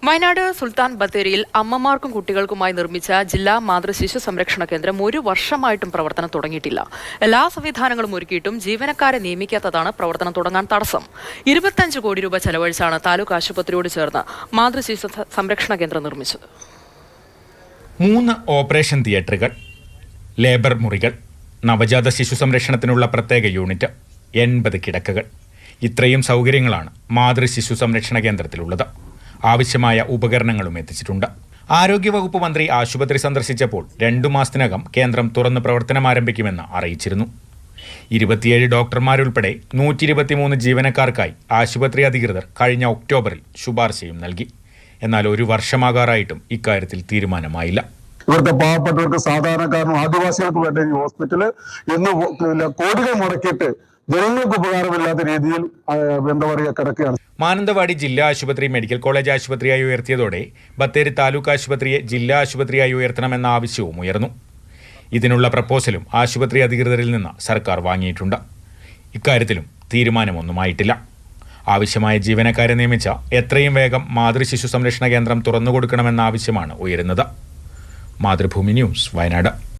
വയനാട് സുൽത്താൻ ബത്തേരിയിൽ അമ്മമാർക്കും കുട്ടികൾക്കുമായി നിർമ്മിച്ച ജില്ലാ മാതൃശിശു സംരക്ഷണ കേന്ദ്രം 1 വർഷമായിട്ടും പ്രവർത്തനം തുടങ്ങിയിട്ടില്ല. എല്ലാ സംവിധാനങ്ങളും ഒരുക്കിയിട്ടും ജീവനക്കാരെ നിയമിക്കാത്തതാണ് പ്രവർത്തനം തുടങ്ങാൻ തടസ്സം. 25 കോടി രൂപ ചെലവഴിച്ചാണ് താലൂക്ക് ആശുപത്രിയോട് ചേർന്ന് മാതൃശിശു സംരക്ഷണ കേന്ദ്രം നിർമ്മിച്ചത്. 3 ഓപ്പറേഷൻ തിയേറ്ററുകൾ, ലേബർ മുറികൾ, നവജാത ശിശു സംരക്ഷണത്തിനുള്ള പ്രത്യേക യൂണിറ്റ്, 80 കിടക്കകൾ, ഇത്രയും സൗകര്യങ്ങളാണ് മാതൃശിശു സംരക്ഷണ കേന്ദ്രത്തിലുള്ളത്. ആവശ്യമായ ഉപകരണങ്ങളും എത്തിച്ചിട്ടുണ്ട്. ആരോഗ്യവകുപ്പ് മന്ത്രി ആശുപത്രി സന്ദർശിച്ചപ്പോൾ 2 മാസത്തിനകം കേന്ദ്രം തുറന്ന് പ്രവർത്തനം ആരംഭിക്കുമെന്ന് അറിയിച്ചിരുന്നു. 27 ഡോക്ടർമാരുൾപ്പെടെ 123 ജീവനക്കാർക്കായി ആശുപത്രി അധികൃതർ കഴിഞ്ഞ ഒക്ടോബറിൽ ശുപാർശയും നൽകി. എന്നാൽ 1 വർഷമാകാറായിട്ടും ഇക്കാര്യത്തിൽ തീരുമാനമായില്ല. ഇവിടുത്തെ പാവപ്പെട്ടവർക്ക്, സാധാരണക്കാരനും ആദിവാസികൾക്ക് വേണ്ട ഈ ഹോസ്പിറ്റല് ഇന്ന് കോടികൾ മുടക്കിയിട്ട് ജനങ്ങൾക്ക് ഉപകാരമില്ലാത്ത രീതിയിൽ കിടക്കുകയാണ്. മാനന്തവാടി ജില്ലാ ആശുപത്രി മെഡിക്കൽ കോളേജ് ആശുപത്രിയായി ഉയർത്തിയതോടെ ബത്തേരി താലൂക്ക് ആശുപത്രിയെ ജില്ലാ ആശുപത്രിയായി ഉയർത്തണമെന്ന ആവശ്യവും ഉയർന്നു. ഇതിനുള്ള പ്രപ്പോസലും ആശുപത്രി അധികൃതരിൽ നിന്ന് സർക്കാർ വാങ്ങിയിട്ടുണ്ട്. ഇക്കാര്യത്തിലും തീരുമാനമൊന്നുമായിട്ടില്ല. ആവശ്യമായ ജീവനക്കാരെ നിയമിച്ച എത്രയും വേഗം മാതൃശിശു സംരക്ഷണ കേന്ദ്രം തുറന്നുകൊടുക്കണമെന്ന ആവശ്യമാണ് ഉയരുന്നത്. മാതൃഭൂമി ന്യൂസ്, വയനാട്.